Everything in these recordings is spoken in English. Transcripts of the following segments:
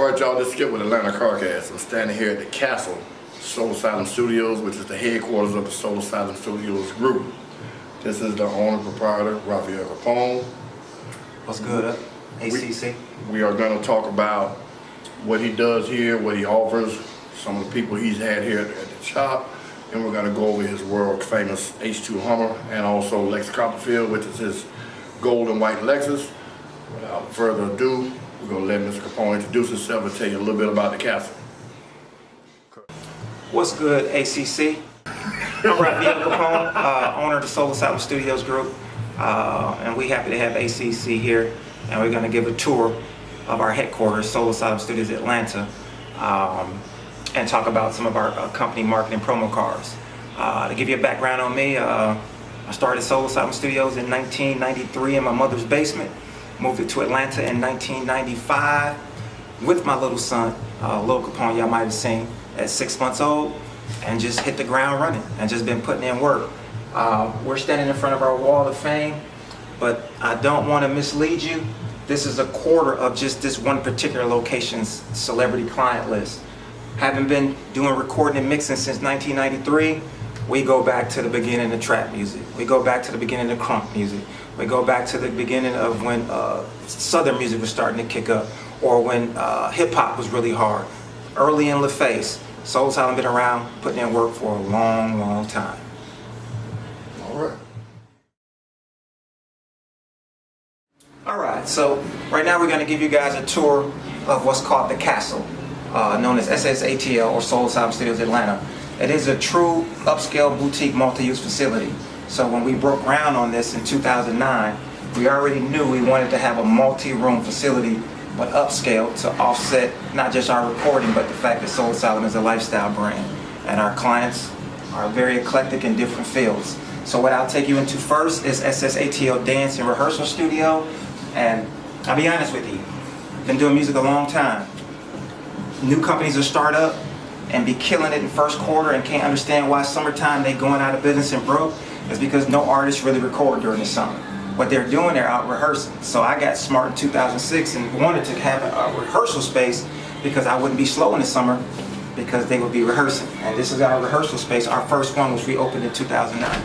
Alright y'all, this is Skip with Atlanta Carcast. I'm standing here at the Castle, Soul Asylum Studios, which is the headquarters of the Soul Asylum Studios group. This is the owner, proprietor, Raphael Capone. What's good, ACC? We are going to talk about what he does here, what he offers, some of the people he's had here at the shop, and we're going to go over his world famous H2 Hummer and also Lex Copperfield, which is his gold and white Lexus. Without further ado, we're going to let Mr. Capone introduce himself and tell you a little bit about the castle. What's good, ACC? I'm Raphael Capone, owner of the Soul Asylum Studios group, and we're happy to have ACC here, and we're going to give a tour of our headquarters, Soul Asylum Studios Atlanta, and talk about some of our company marketing promo cards. To give you a background on me, I started Soul Asylum Studios in 1993 in my mother's basement. Moved it to Atlanta in 1995 with my little son, Lil Capone, y'all might have seen, at 6 months old, and just hit the ground running and just been putting in work. We're standing in front of our wall of fame, but I don't want to mislead you. This is a quarter of just this one particular location's celebrity client list. Having been doing recording and mixing since 1993, we go back to the beginning of trap music. We go back to the beginning of crunk music. We go back to the beginning of when Southern music was starting to kick up, or when hip hop was really hard. Early in LaFace, Soul Asylum been around, putting in work for a long, long time. All right, so right now we're going to give you guys a tour of what's called the Castle, known as SSATL or Soul Asylum Studios Atlanta. It is a true upscale boutique multi-use facility. So when we broke ground on this in 2009, we already knew we wanted to have a multi-room facility, but upscale to offset not just our recording, but the fact that Soul Asylum is a lifestyle brand. And our clients are very eclectic in different fields. So what I'll take you into first is SSATL Dance and Rehearsal Studio. And I'll be honest with you, been doing music a long time. New companies will start up and be killing it in first quarter and can't understand why summertime they going out of business and broke. Is because no artists really record during the summer. What they're doing, they're out rehearsing. So I got smart in 2006 and wanted to have a rehearsal space because I wouldn't be slow in the summer because they would be rehearsing. And this is our rehearsal space, our first one, which we opened in 2009.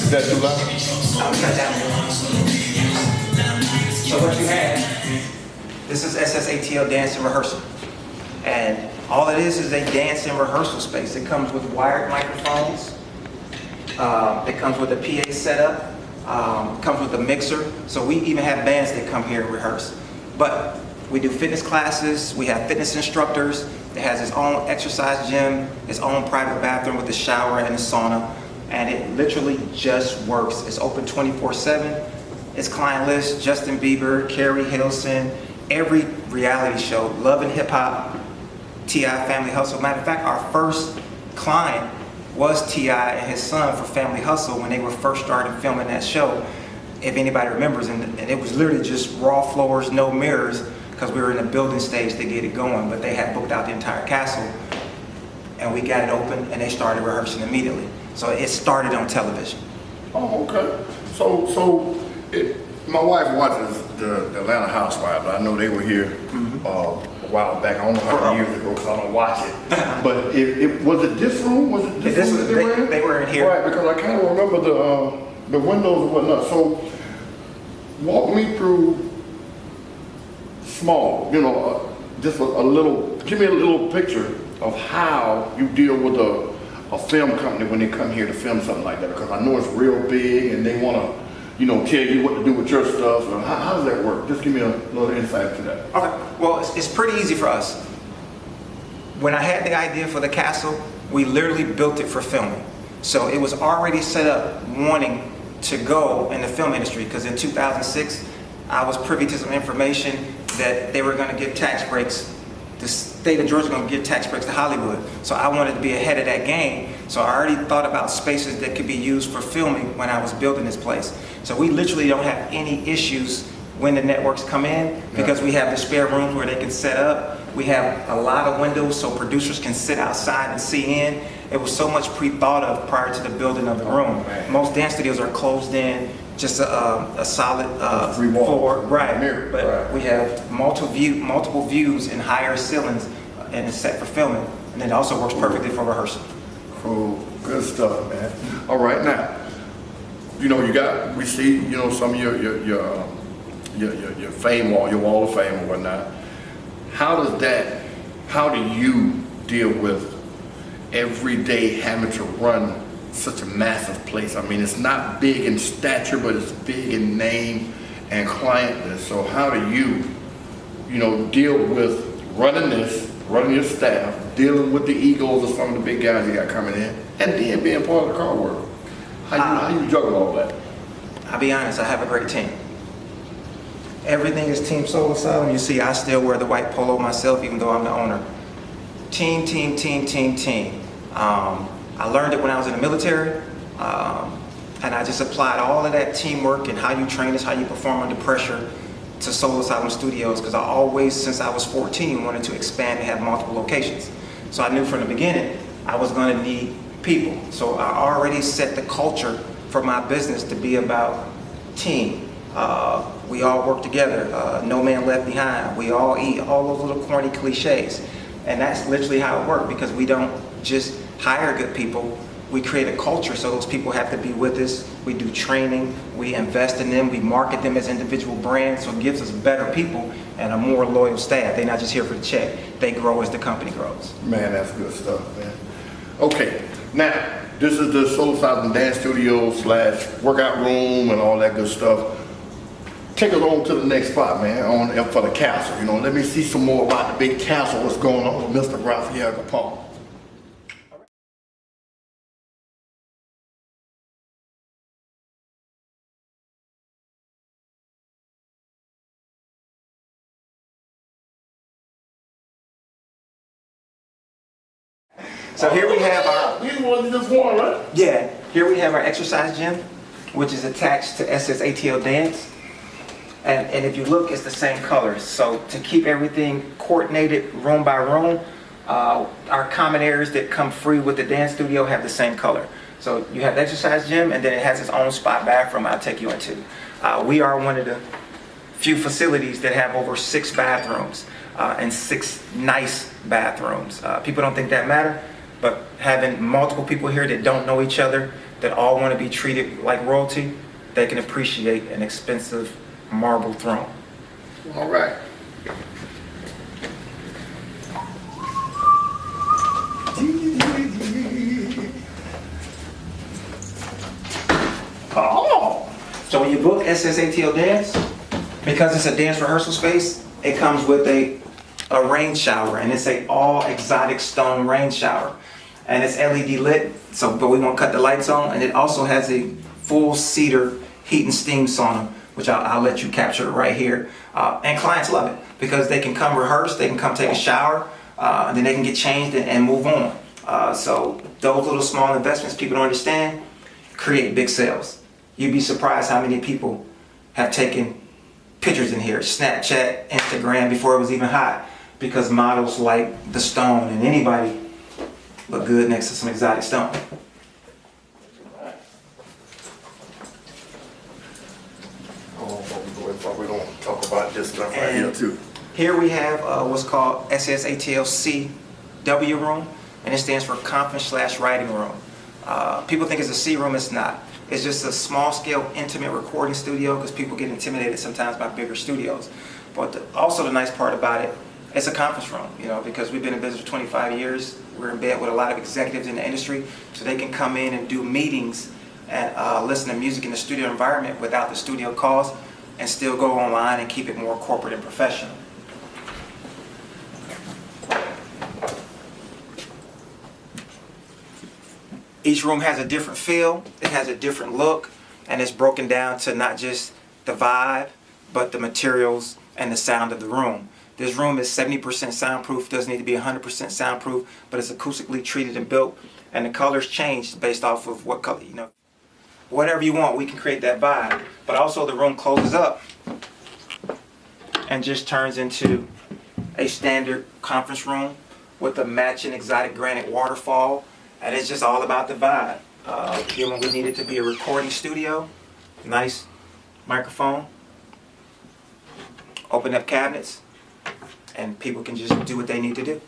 Is that too loud? I'll cut down. So what you have, this is SSATL Dance and Rehearsal. And all it is a dance and rehearsal space. It comes with wired microphones. It comes with a PA setup. It comes with a mixer. So we even have bands that come here and rehearse. But we do fitness classes. We have fitness instructors. It has its own exercise gym, its own private bathroom with a shower and a sauna. And it literally just works. It's open 24/7. Its client list, Justin Bieber, Carrie Hilson, every reality show, Love and Hip Hop, T.I. Family Hustle. Matter of fact, our first client was T.I. and his son for Family Hustle when they were first starting filming that show, if anybody remembers. And it was literally just raw floors, no mirrors, because we were in the building stage to get it going, but they had booked out the entire castle. And we got it open and they started rehearsing immediately. So it started on television. Oh, okay. So my wife watches the Atlanta Housewives. I know they were here a while back. I don't know how many years ago because I don't watch it. But was it this room? Was it this room that they were in? They were in here. Right, because I kind of remember the windows and whatnot. So walk me through small, just a little, give me a little picture of how you deal with a film company when they come here to film something like that. Because I know it's real big and they want to tell you what to do with your stuff. How does that work? Just give me a little insight to that. Okay. Well, it's pretty easy for us. When I had the idea for the castle, we literally built it for filming. So it was already set up wanting to go in the film industry because in 2006, I was privy to some information that they were going to give tax breaks. The state of Georgia was going to give tax breaks to Hollywood. So I wanted to be ahead of that game. So I already thought about spaces that could be used for filming when I was building this place. So we literally don't have any issues when the networks come in because we have the spare rooms where they can set up. We have a lot of windows so producers can sit outside and see in. It was so much pre-thought of prior to the building of the room. Most dance studios are closed in, just a solid Three walls. floor, right? Mirror, But right. we have multiple views and higher ceilings, and it's set for filming, and it also works perfectly for rehearsal. Cool, good stuff, man. All right, now, we see, some of your fame wall, your wall of fame and whatnot. How do you deal with every day having to run such a massive place? I mean, it's not big in stature, but it's big in name and client list. So how do you deal with running your staff, dealing with the egos of some of the big guys you got coming in, and then being part of the car world? How you juggle all that? I'll be honest, I have a great team. Everything is Team Soul Asylum. You see, I still wear the white polo myself, even though I'm the owner. Team, team, team, team, team. I learned it when I was in the military, and I just applied all of that teamwork and how you train us, how you perform under pressure to Soul Asylum Studios, because I always, since I was 14, wanted to expand and have multiple locations. So I knew from the beginning I was going to need people. So I already set the culture for my business to be about team. We all work together, no man left behind. We all eat, all those little corny cliches. And that's literally how it worked, because we don't just hire good people, we create a culture, so those people have to be with us. We do training, we invest in them, we market them as individual brands, so it gives us better people and a more loyal staff. They're not just here for the check, they grow as the company grows. Man, that's good stuff, man. Okay, now, this is the Soul Asylum Dance Studio / workout room and all that good stuff. Take us on to the next spot, man, for the castle. Let me see some more about the big castle, what's going on with Mr. Raphael Capone. So here we have our, These ones just one, right? yeah, here we have our exercise gym, which is attached to SSATL Dance. And if you look, it's the same colors. So to keep everything coordinated room by room, our common areas that come free with the dance studio have the same color. So you have the exercise gym, and then it has its own spot bathroom I'll take you into. We are one of the few facilities that have over 6 bathrooms and 6 nice bathrooms. People don't think that matter, but having multiple people here that don't know each other, that all want to be treated like royalty, they can appreciate an expensive marble throne. All right. Oh! So when you book SSATL Dance, because it's a dance rehearsal space, it comes with a rain shower, and it's a all exotic stone rain shower. And it's LED lit, but we won't cut the lights on, and it also has a full cedar heat and steam sauna, which I'll let you capture right here. And clients love it because they can come rehearse, they can come take a shower, and then they can get changed and move on. So those little small investments people don't understand create big sales. You'd be surprised how many people have taken pictures in here, Snapchat, Instagram, before it was even hot, because models like the stone, and anybody look good next to some exotic stone. We're going to talk about this stuff right here too. Here we have what's called SSATL CW room, and it stands for conference / writing room. People think it's a C room, it's not. It's just a small scale intimate recording studio, because people get intimidated sometimes by bigger studios. But also the nice part about it, it's a conference room, because we've been in business for 25 years. We're in bed with a lot of executives in the industry, so they can come in and do meetings and listen to music in the studio environment without the studio costs, and still go online and keep it more corporate and professional. Each room has a different feel, it has a different look, and it's broken down to not just the vibe, but the materials and the sound of the room. This room is 70% soundproof, doesn't need to be 100% soundproof, but it's acoustically treated and built, and the colors change based off of what color, whatever you want, we can create that vibe. But also the room closes up and just turns into a standard conference room with a matching exotic granite waterfall, and it's just all about the vibe. When we need it to be a recording studio, nice microphone, open up cabinets, and people can just do what they need to do.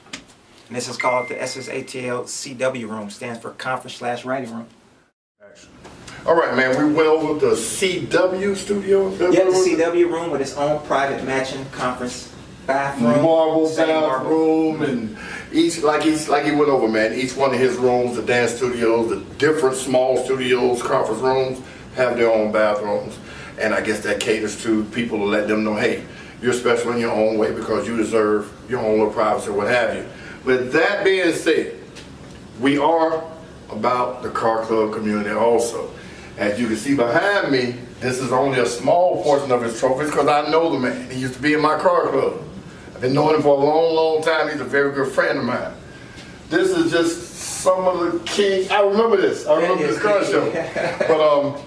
And this is called the SSATL CW room, stands for Conference/Writing Room. All right, man, we went over the CW studio. Yeah, the CW room with its own private matching conference bathroom. Marble same bathroom, and each like he went over, man. Each one of his rooms, the dance studios, the different small studios, conference rooms, have their own bathrooms, and I guess that caters to people to let them know, hey, you're special in your own way because you deserve your own little privacy or what have you. With that being said, we are about the car club community also. As you can see behind me, this is only a small portion of his trophies because I know the man. He used to be in my car club. I've been knowing him for a long, long time. He's a very good friend of mine. This is just some of the key. I remember this. I remember this car show. But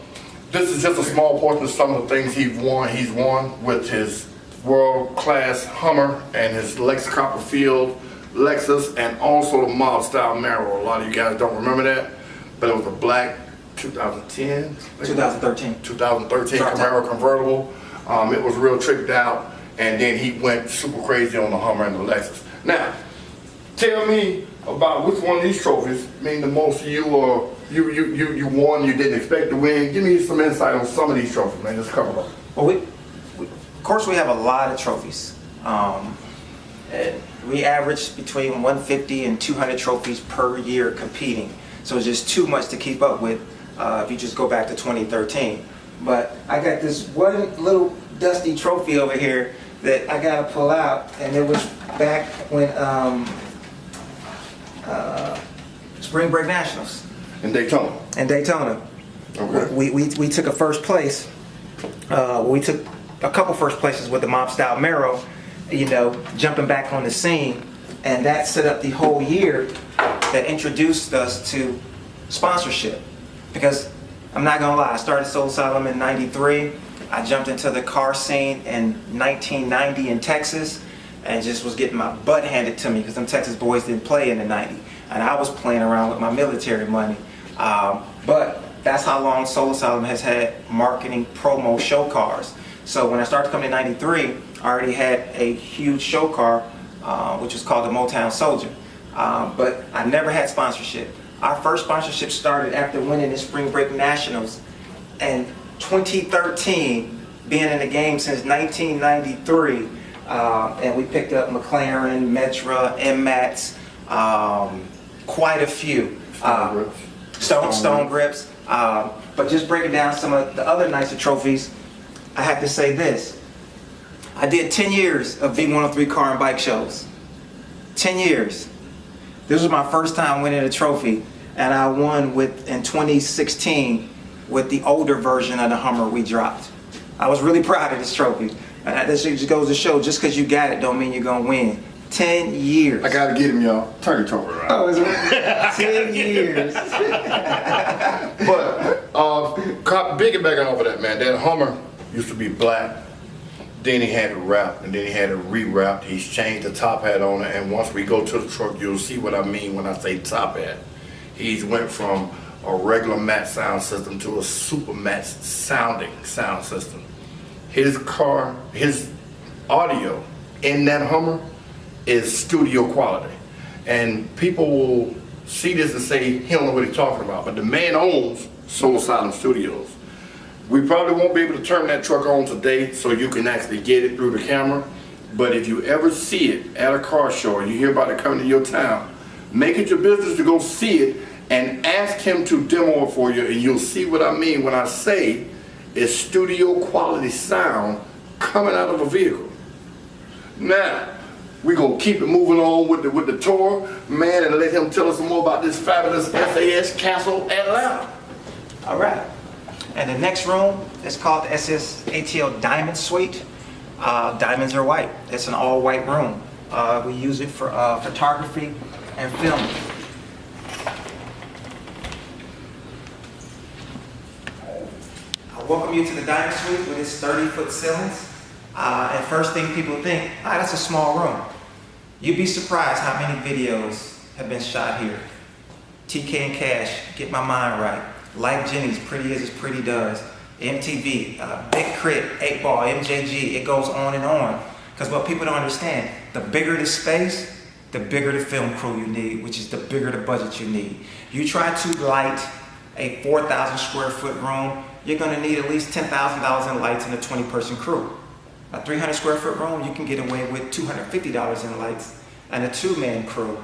this is just a small portion of some of the things he's won. He's won with his world-class Hummer and his Copperfield Lexus, and also the mob style Marrow. A lot of you guys don't remember that, but it was a black 2013 Camaro convertible. It was real tricked out, and then he went super crazy on the Hummer and the Lexus. Now, tell me about which one of these trophies mean the most to you, or you won, you didn't expect to win. Give me some insight on some of these trophies, man. Just cover them. Well, of course, we have a lot of trophies. And we average between 150 and 200 trophies per year competing. So it's just too much to keep up with if you just go back to 2013. But I got this one little dusty trophy over here that I gotta pull out, and it was back when Spring Break Nationals. In Daytona. Okay. We took a first place. We took a couple first places with the mob style Marrow, you know, jumping back on the scene, and that set up the whole year that introduced us to sponsorship. Because I'm not gonna lie, I started Soul Asylum in '93. I jumped into the car scene in 1990 in Texas, and just was getting my butt handed to me because them Texas boys didn't play in the '90s, and I was playing around with my military money. But that's how long Soul Asylum has had marketing promo show cars. So when I started coming in '93, I already had a huge show car, which was called the Motown Soldier. But I never had sponsorship. Our first sponsorship started after winning the Spring Break Nationals in 2013, being in the game since 1993. And we picked up McLaren, Metra, MMATs, quite a few. Stone grips. But just breaking down some of the other nicer trophies, I have to say this. I did 10 years of V103 car and bike shows. 10 years. This was my first time winning a trophy, and I won in 2016 with the older version of the Hummer we dropped. I was really proud of this trophy. And this just goes to show, just because you got it don't mean you're gonna win. 10 years. I gotta get him, y'all. Turn your trophy around. Oh, is it? 10 years. But big and back on over that, man. That Hummer used to be black. Then he had it wrapped, and then he had it re-wrapped. He's changed the top hat on it, and once we go to the truck, you'll see what I mean when I say top hat. He's went from a regular matte sound system to a super matte sounding sound system. His car, his audio in that Hummer is studio quality. And people will see this and say, he don't know what he's talking about, but the man owns Soul Asylum Studios. We probably won't be able to turn that truck on today so you can actually get it through the camera. But if you ever see it at a car show or you hear about it coming to your town, make it your business to go see it and ask him to demo it for you, and you'll see what I mean when I say it's studio quality sound coming out of a vehicle. Now, we're gonna keep it moving on with the tour, man, and let him tell us some more about this fabulous SAS Castle Atlanta. All right. And the next room is called the SSATL Diamond Suite. Diamonds are white. It's an all-white room. We use it for photography and filming. I welcome you to the Diamond Suite with its 30-foot ceilings. And first thing people think, that's a small room. You'd be surprised how many videos have been shot here. TK and Cash, Get My Mind Right. Like Jenny's, Pretty As Pretty Does. MTV, Big Crit, 8 Ball, MJG, it goes on and on. Because what people don't understand, the bigger the space, the bigger the film crew you need, which is the bigger the budget you need. You try to light a 4,000 square foot room, you're gonna need at least $10,000 in lights and a 20-person crew. A 300 square foot room, you can get away with $250 in lights and a 2-man crew.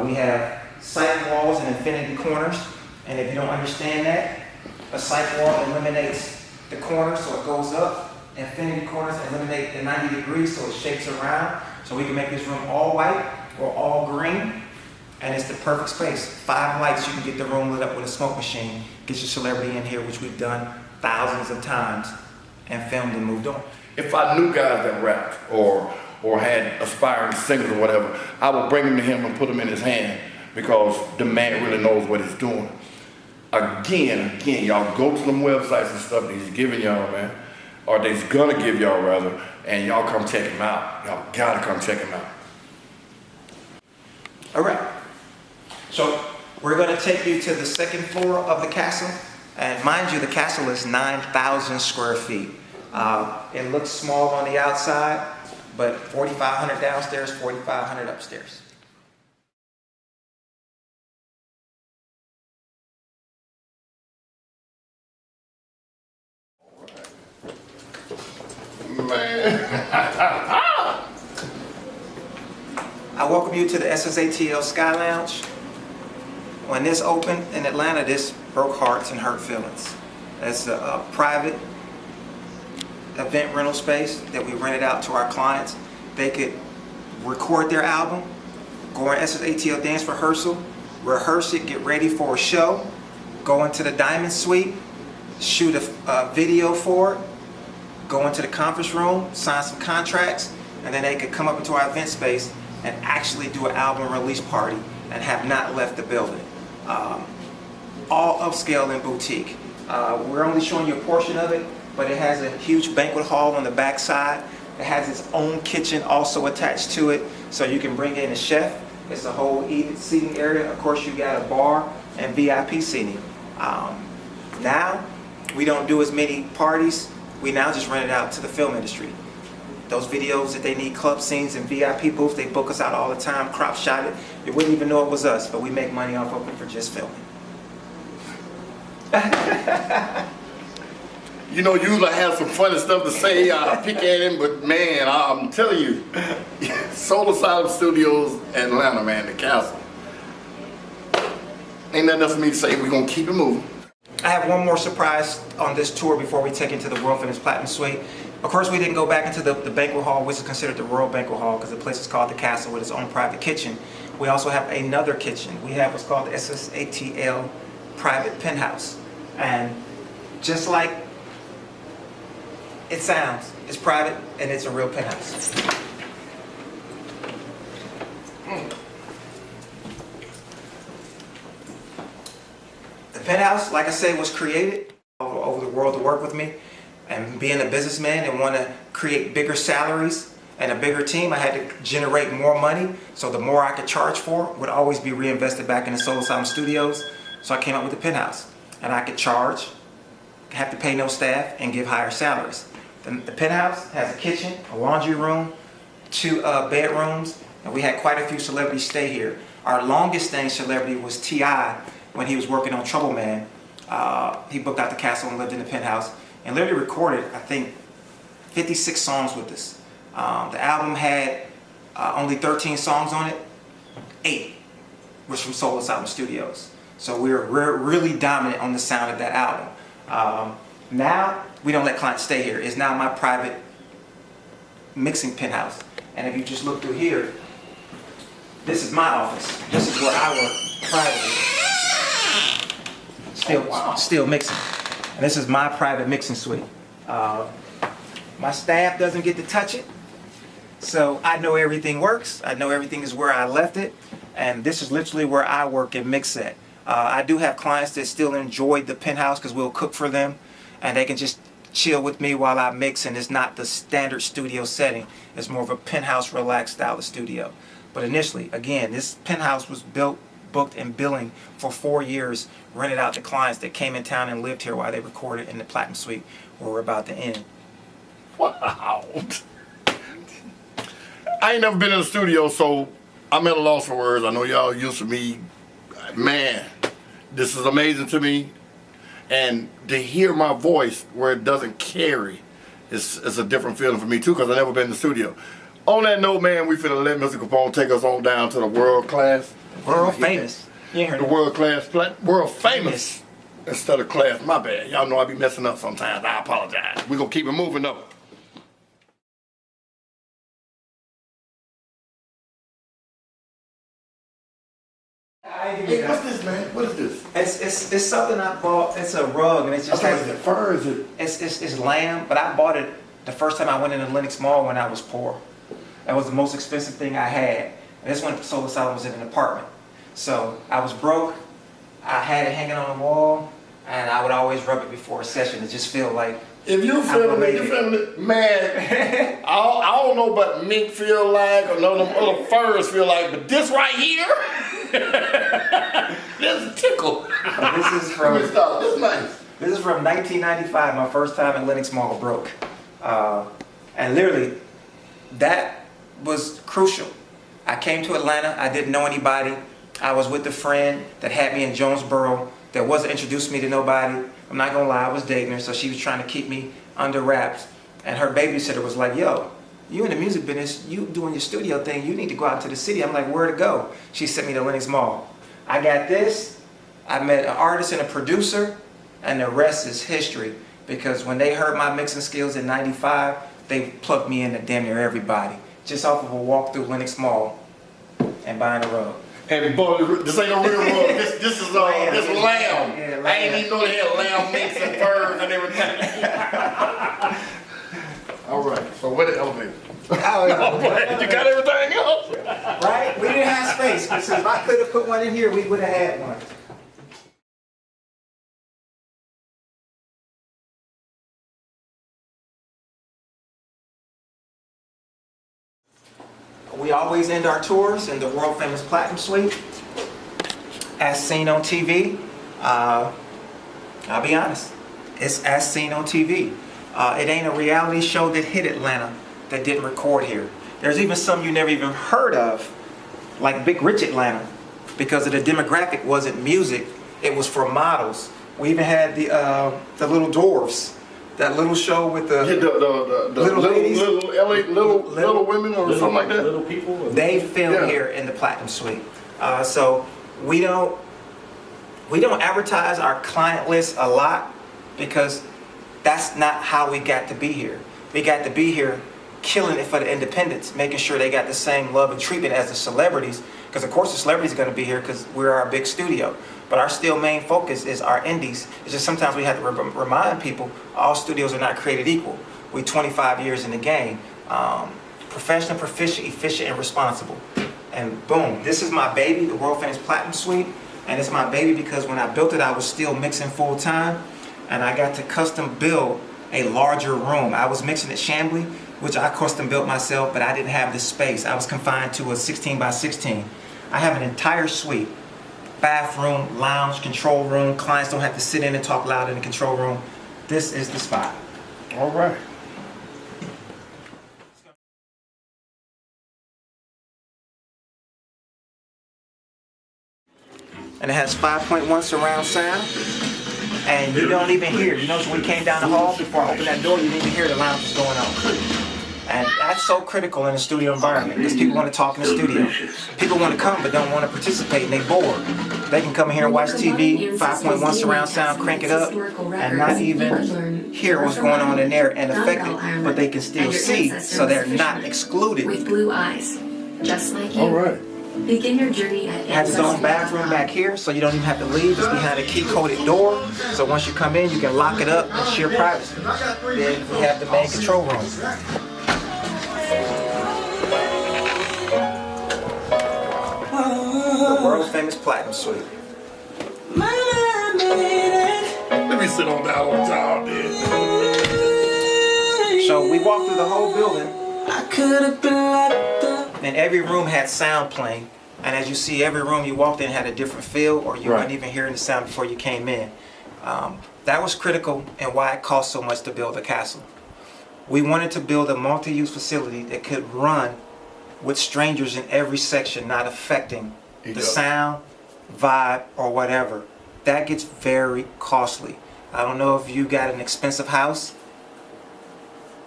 We have sight walls and infinity corners, and if you don't understand that, a sight wall eliminates the corner so it goes up. Infinity corners eliminate the 90 degrees so it shapes around. So we can make this room all white or all green, and it's the perfect space. 5 lights, you can get the room lit up with a smoke machine. Get your celebrity in here, which we've done thousands of times and filmed and moved on. If I knew guys that rapped or had aspiring singers or whatever, I would bring them to him and put them in his hand because the man really knows what he's doing. Again, y'all go to them websites and stuff that he's giving y'all, man, or that he's gonna give y'all rather, and y'all come check him out. Y'all gotta come check him out. All right. So we're gonna take you to the second floor of the castle. And mind you, the castle is 9,000 square feet. It looks small on the outside, but 4,500 downstairs, 4,500 upstairs. Man. I welcome you to the SSATL Sky Lounge. When this opened in Atlanta, this broke hearts and hurt feelings. It's a private event rental space that we rented out to our clients. They could record their album, go on SSATL dance rehearsal, rehearse it, get ready for a show, go into the Diamond Suite, shoot a video for it, go into the conference room, sign some contracts, and then they could come up into our event space and actually do an album release party and have not left the building. All upscale and boutique. We're only showing you a portion of it, but it has a huge banquet hall on the back side. It has its own kitchen also attached to it, so you can bring in a chef. It's a whole seating area. Of course, you got a bar and VIP seating. Now, we don't do as many parties. We now just rent it out to the film industry. Those videos that they need club scenes and VIP booths, they book us out all the time, crop shot it. You wouldn't even know it was us, but we make money off of it for just filming. You know, you usually have some funny stuff to say, pick at him, but man, I'm telling you, Asylum Studios in Atlanta, man, the castle. Ain't nothing else for me to say, we're gonna keep it moving. I have one more surprise on this tour before we take into the World Famous Platinum Suite. Of course, we didn't go back into the banquet hall, which is considered the Royal Banquet Hall because the place is called the Castle with its own private kitchen. We also have another kitchen. We have what's called the SSATL Private Penthouse. And just like it sounds, it's private and it's a real penthouse. The penthouse, like I said, was created all over the world to work with me. And being a businessman and want to create bigger salaries and a bigger team, I had to generate more money. So the more I could charge for would always be reinvested back in the Asylum Studios. So I came up with the penthouse. And I could charge, have to pay no staff, and give higher salaries. The penthouse has a kitchen, a laundry room, 2 bedrooms, and we had quite a few celebrities stay here. Our longest staying celebrity was T.I. when he was working on Trouble Man. He booked out the castle and lived in the penthouse and literally recorded, I think, 56 songs with us. The album had only 13 songs on it. 8 was from Asylum Studios. So we're really dominant on the sound of that album. Now, we don't let clients stay here. It's now my private mixing penthouse. And if you just look through here, this is my office. This is where I work privately. Still mixing. And this is my private mixing suite. My staff doesn't get to touch it. So I know everything works. I know everything is where I left it. And this is literally where I work and mix at. I do have clients that still enjoy the penthouse because we'll cook for them. And they can just chill with me while I mix, and it's not the standard studio setting. It's more of a penthouse relaxed style of studio. But initially, again, this penthouse was built booked and billing for 4 years, rented out to clients that came in town and lived here while they recorded in the Platinum Suite where we're about to end. Wow. I ain't never been in the studio, so I'm at a loss for words. I know y'all used to me. Man, this is amazing to me. And to hear my voice where it doesn't carry is a different feeling for me too, because I've never been in the studio. On that note, man, we finna let Mr. Capone take us on down to the world class. World famous. The world class, world famous instead of class. My bad. Y'all know I be messing up sometimes. I apologize. We gonna keep it moving though. Hey, what's this, man? What is this? It's something I bought. It's a rug, and it just has Is it fur? Is it? It's lamb, but I bought it the first time I went into Lenox Mall when I was poor. That was the most expensive thing I had. And this one, Soul Asylum, was in an apartment. So I was broke. I had it hanging on the wall, and I would always rub it before a session to just feel like. If you feeling it, man, I don't know what mink feel like or none of them other furs feel like, but this right here, this is tickle. This is from. This is nice. This is from 1995, my first time in Lenox Mall broke. And literally, that was crucial. I came to Atlanta, I didn't know anybody. I was with a friend that had me in Jonesboro that wasn't introduced me to nobody. I'm not gonna lie, I was dating her, so she was trying to keep me under wraps. And her babysitter was like, yo, you in the music business, you doing your studio thing, you need to go out to the city. I'm like, where to go? She sent me to Lenox Mall. I got this, I met an artist and a producer, and the rest is history. Because when they heard my mixing skills in '95, they plugged me into damn near everybody. Just off of a walk through Lenox Mall and buying a rug. And boy, this ain't no real rug. This is lamb. Yeah, lamb. I ain't even know they had lamb minks and furs and everything. All right. So where the elevator? You got everything else, right? We didn't have space. Because if I could have put one in here, we would have had one. We always end our tours in the world famous Platinum Suite, as seen on TV. I'll be honest, it's as seen on TV. It ain't a reality show that hit Atlanta that didn't record here. There's even some you never even heard of, like Big Rich Atlanta, because of the demographic wasn't music, it was for models. We even had the little dwarfs. That little show with the little ladies, little women or something like that. Little people. They film here in the Platinum Suite. So we don't advertise our client list a lot because that's not how we got to be here. We got to be here killing it for the independents, making sure they got the same love and treatment as the celebrities. Because of course the celebrities are going to be here because we're our big studio. But our still main focus is our indies. It's just sometimes we have to remind people all studios are not created equal. We're 25 years in the game. Professional, proficient, efficient, and responsible. And boom, this is my baby, the world famous Platinum Suite. And it's my baby because when I built it, I was still mixing full time. And I got to custom build a larger room. I was mixing at Chambly, which I custom built myself, but I didn't have the space. I was confined to a 16 by 16. I have an entire suite. Bathroom, lounge, control room. Clients don't have to sit in and talk loud in the control room. This is the spot. All right. And it has 5.1 surround sound. And you don't even hear. You notice when we came down the hall, before I opened that door, you didn't even hear the lounge was going on. And that's so critical in a studio environment because people want to talk in the studio. People want to come but don't want to participate and they bored. They can come here and watch TV, 5.1 surround sound, crank it up, and not even hear what's going on in there and affect it, but they can still see, so they're not excluded. With blue eyes, just like you. All right. Begin your journey at It has its own bathroom back here, so you don't even have to leave. It's behind a key-coded door, so once you come in, you can lock it up and share privacy. Then we have the main control room. The world famous Platinum Suite. Let me sit on that one time, dude. So we walked through the whole building, and every room had sound playing. And as you see, every room you walked in had a different feel, or you Right. weren't even hearing the sound before you came in. That was critical and why it cost so much to build a castle. We wanted to build a multi-use facility that could run with strangers in every section, not affecting the sound, vibe, or whatever. That gets very costly. I don't know if you got an expensive house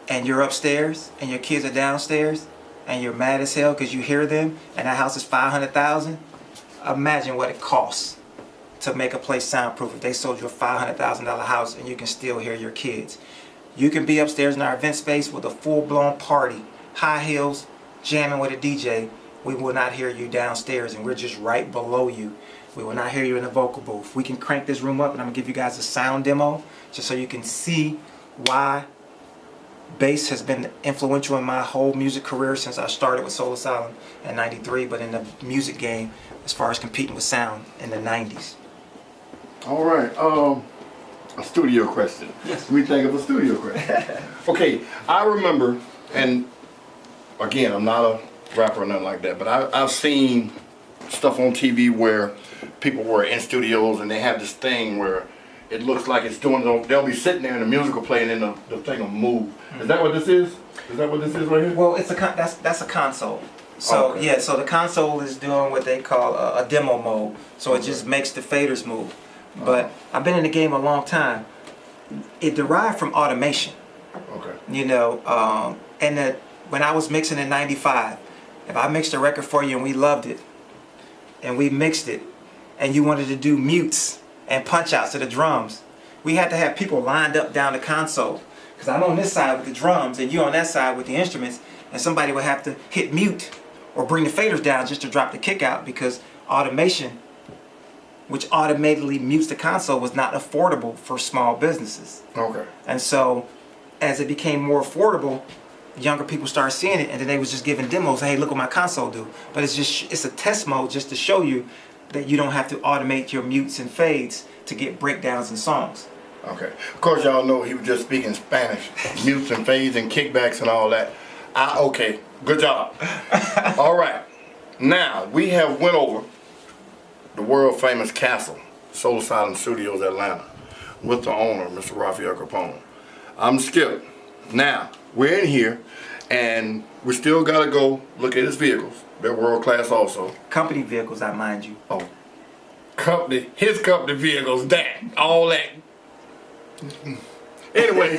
and you're upstairs and your kids are downstairs and you're mad as hell because you hear them and that house is $500,000. Imagine what it costs to make a place soundproof if they sold you a $500,000 house and you can still hear your kids. You can be upstairs in our event space with a full-blown party, high heels, jamming with a DJ. We will not hear you downstairs, and we're just right below you. We will not hear you in the vocal booth. We can crank this room up, and I'm gonna give you guys a sound demo just so you can see why bass has been influential in my whole music career since I started with Soul Asylum in '93, but in the music game as far as competing with sound in the '90s. All right. A studio question. Yes. We think of a studio question. Okay, I remember, and again, I'm not a rapper or nothing like that, but I've seen stuff on TV where people were in studios and they have this thing where it looks like it's doing, they'll be sitting there and the music will play and then the thing will move. Is that what this is? Is that what this is right here? Well, it's that's a console. So Okay. yeah, so the console is doing what they call a demo mode. So it just makes the faders move. But I've been in the game a long time. It derived from automation. Okay. You know, when I was mixing in '95, if I mixed a record for you and we loved it, and we mixed it, and you wanted to do mutes and punch outs to the drums, we had to have people lined up down the console. Because I'm on this side with the drums and you on that side with the instruments, and somebody would have to hit mute or bring the faders down just to drop the kick out, because automation, which automatically mutes the console, was not affordable for small businesses. Okay. And so as it became more affordable, younger people started seeing it, and then they was just giving demos. Hey, look what my console do. But it's a test mode just to show you that you don't have to automate your mutes and fades to get breakdowns in songs. Okay. Of course, y'all know he was just speaking Spanish, mutes and fades and kickbacks and all that. Okay. Good job. All right. Now we have went over the world famous castle, Soul Asylum Studios, Atlanta, with the owner, Mr. Raphael Capone. I'm Skip. Now we're in here, and we still gotta go look at his vehicles. They're world class also. Company vehicles, I mind you. Oh, his company vehicles, all that. Anyway,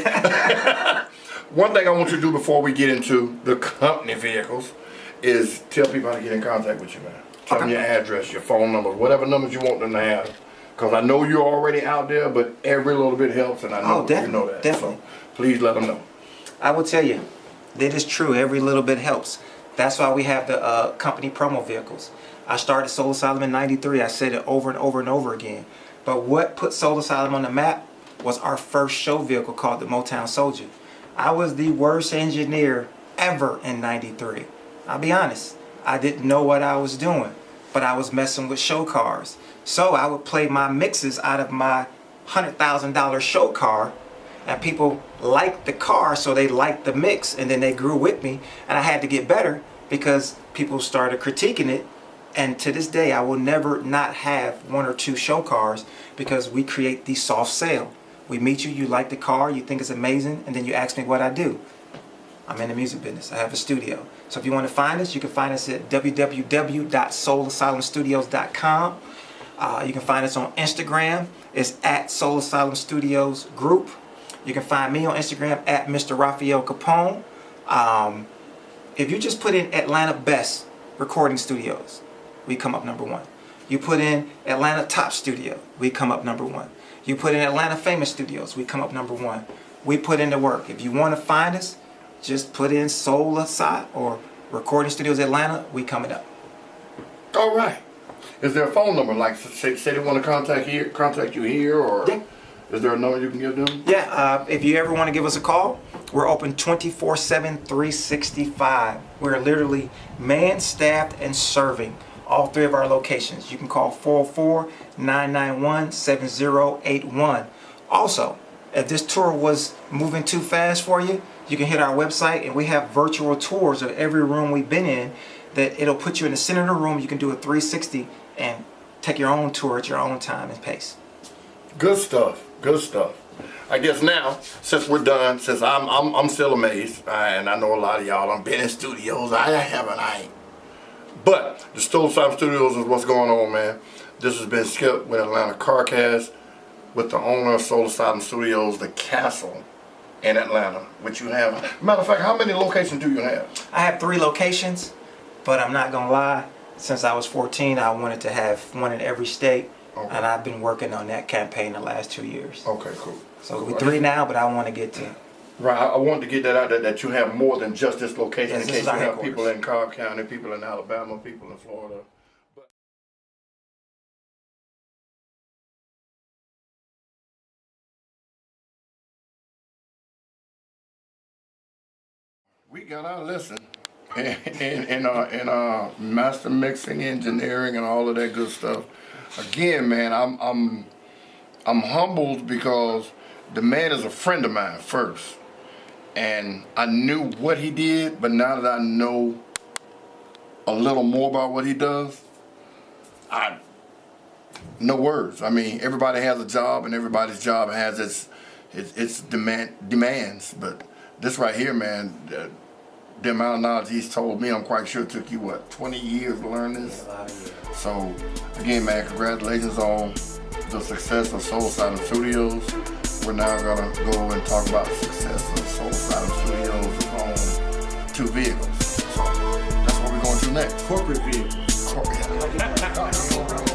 one thing I want you to do before we get into the company vehicles is tell people how to get in contact with you, man. Tell them your address, your phone number, whatever numbers you want them to have. Because I know you're already out there, but every little bit helps, and I know you know that. Definitely. So please let them know. I will tell you, that is true. Every little bit helps. That's why we have the company promo vehicles. I started Soul Asylum in '93. I said it over and over and over again. But what put Soul Asylum on the map was our first show vehicle called the Motown Soldier. I was the worst engineer ever in '93. I'll be honest. I didn't know what I was doing, but I was messing with show cars. So I would play my mixes out of my $100,000 show car, and people liked the car, so they liked the mix, and then they grew with me, and I had to get better because people started critiquing it. And to this day, I will never not have one or two show cars, because we create the soft sale. We meet you, you like the car, you think it's amazing, and then you ask me what I do. I'm in the music business. I have a studio. So if you want to find us, you can find us at www.soulasylumstudios.com. You can find us on Instagram. It's at Soul Asylum Studios Group. You can find me on Instagram at Mr. Raphael Capone. If you just put in Atlanta Best Recording Studios, we come up #1. You put in Atlanta Top Studio, we come up #1. You put in Atlanta Famous Studios, we come up #1. We put in the work. If you want to find us, just put in Soul Asylum or Recording Studios Atlanta, we coming up. All right. Is there a phone number, like say they want to contact you here, or is there a number you can give them? Yeah, if you ever want to give us a call, we're open 24/7, 365. We're literally manned, staffed, and serving all 3 of our locations. You can call 404-991-7081. Also, if this tour was moving too fast for you, you can hit our website, and we have virtual tours of every room we've been in that it'll put you in the center of the room. You can do a 360 and take your own tour at your own time and pace. Good stuff. Good stuff. I guess now, since we're done, since I'm still amazed, and I know a lot of y'all done been in studios. I ain't. But the Stolen Asylum Studios is what's going on, man. This has been Skip with Atlanta Carcast with the owner of Stolen Asylum Studios, the Castle in Atlanta, which you have. Matter of fact, how many locations do you have? I have 3 locations, but I'm not gonna lie. Since I was 14, I wanted to have one in every state, Okay. and I've been working on that campaign the last 2 years. Okay, cool. So we're 3 now, but I want to get to. Right, I wanted to get that out there, that you have more than just this location, Yes, in this case is you our have headquarters. people in Cobb County, people in Alabama, people in Florida. We got our lesson in our master mixing, engineering, and all of that good stuff. Again, man, I'm humbled because the man is a friend of mine first, and I knew what he did, but now that I know a little more about what he does, no words. I mean, everybody has a job, and everybody's job has its demands, but this right here, man, the amount of knowledge he's told me, I'm quite sure it took you, what, 20 years to learn this? So, again, man, congratulations on the success of Soul Asylum Studios. We're now gonna go and talk about the success of Soul Asylum Studios on 2 vehicles. So, that's what we're going to do next. Corporate vehicles. Corporate.